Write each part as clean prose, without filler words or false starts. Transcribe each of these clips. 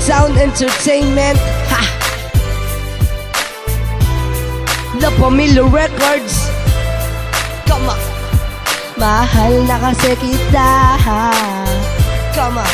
Sound Entertainment. Ha! La Pamilya Records. Come on. Mahal na kasi kita. Come on.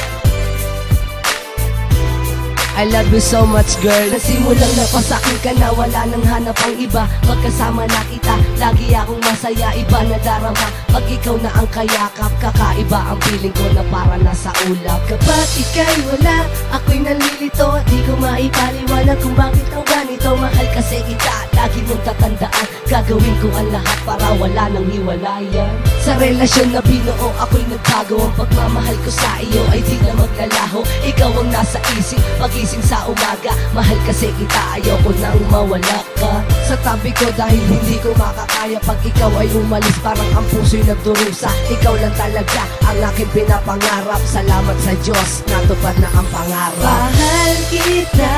I love you so much, girl. Nasimulang napasakin ka na, wala nang hanap ang iba. Magkasama na kita, lagi akong masaya, iba na darama. Pag ikaw na ang kayakap, kakaiba ang feeling ko na para nasa ulap. Kapag ika'y wala, ako'y nalilito. Di ko maipaliwanag kung bakit ang ganito. Mahal kasi kita, lagi mong tatandaan. Gagawin ko ang lahat para wala nang hiwalayan. Sa relasyon na binuo, ako'y nagbago. Ang pagmamahal ko sa iyo ay di na maglalaho. Ikaw ang nasa isip, pagising sa umaga. Mahal kasi kita, ayoko nang mawala ka sa tabi ko dahil hindi ko makakaya. Pag ikaw ay umalis, parang ang puso'y nagdurusa. Ikaw lang talaga ang aking pinapangarap. Salamat sa Diyos, natupad na ang pangarap. Mahal kita,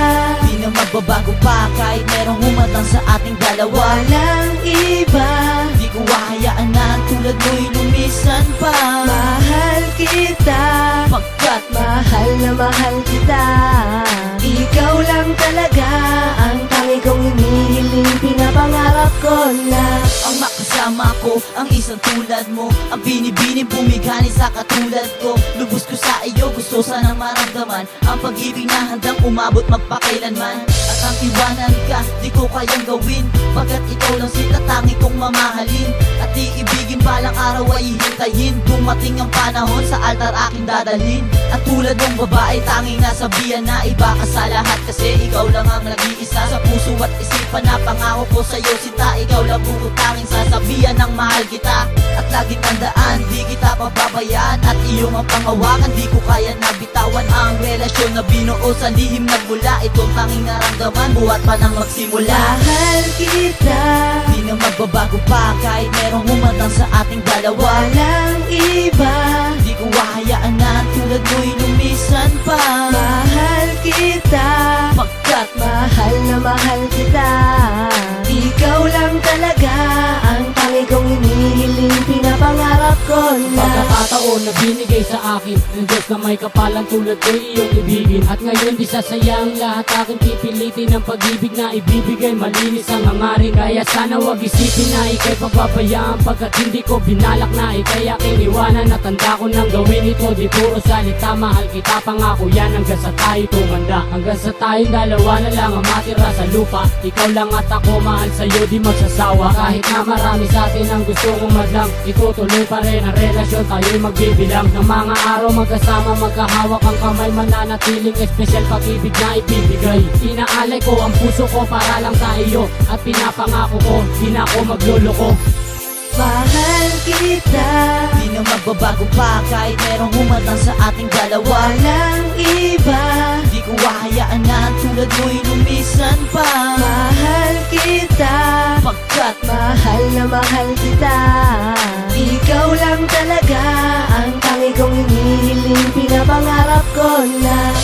Di na magbabago pa kahit merong humatang sa ating dalawa. walang iba. Di ko hahayaan na ang tulad mo'y lumisan pa. Mahal kita, Pagkat mahal na mahal kita. Ikaw lang talaga ang tangi kong hinihiling. Pinapangarap ko na ang makasama ko, ang isang tulad mo. Ang binibining bumigani sa katulad ko. Lubos ko sa iyo, gusto sanang maramdaman ang pag-ibig na handang umabot magpakailanman. At ang iwanan ka, di ko kayang gawin. Pagkat ikaw lang si tatangi kong mamahalin. At iibigin balang araw ay hihintayin. Dumating ang panahon, sa altar aking dadalhin. At tulad ng babae, tanging nasabihan na iba ka sa lahat. Kasi ikaw lang ang nag-iisa sa puso at isipan na pangako ko sa'yo, sinta. Ikaw lang buong tanging sasabihan ng mahal kita. At laging tandaan, di kita pababayaan. At iyong ang pangawakan, di ko kaya nabitawan. Ang relasyon na binuo sa lihim nagmula. Itong tanging naramdaman, buhat pa nang magsimula. mahal kita, Di na magbabago pa kahit merong humatang sa ating dalawa. walang iba. Di ko hahayaan na ang tulad mo'y lumisan pa. Mahal kita, Pagkat mahal na mahal kita. Ikaw lang talaga ang tangi kong hinihiling. Pinapangarap ko na Pagkakataon na binigay sa akin ng Diyos na may kapalan tulad ko iyong ibigin. At ngayon di sasayang lahat aking pipilitin. Ang pag-ibig na ibibigay, malinis ang hangarin. Kaya sana wag isipin na ikay pagpapabayaan. Pagkat hindi ko binalak na ikay aking iwanan. Natanda ko nang gawin ito, di puro salita. Mahal kita, pangako yan hanggang sa tayo tumanda. Hanggang sa tayong dalawa na lang ang matira sa lupa. Ikaw lang at ako, mahal sa'yo di magsasawa. Kahit na marami sa atin ang gusto kong madlang, itutuloy pa rin ang relasyon, tayo'y magbibilang ng mga araw magkasama, magkahawak ang kamay. Mananatiling espesyal pag-ibig na ibibigay. Inaalay ko ang puso ko para lang sa iyo. At pinapangako ko, di na ako magluloko. mahal kita, di na magbabago pa kahit merong humatang sa ating dalawa. walang iba. Di ko hahayaan na ang tulad mo'y lumisan pa. Mahal kita, Pagkat mahal na mahal kita. Ikaw lang talaga ang tangi kong hinihiling. Pinapangarap ko na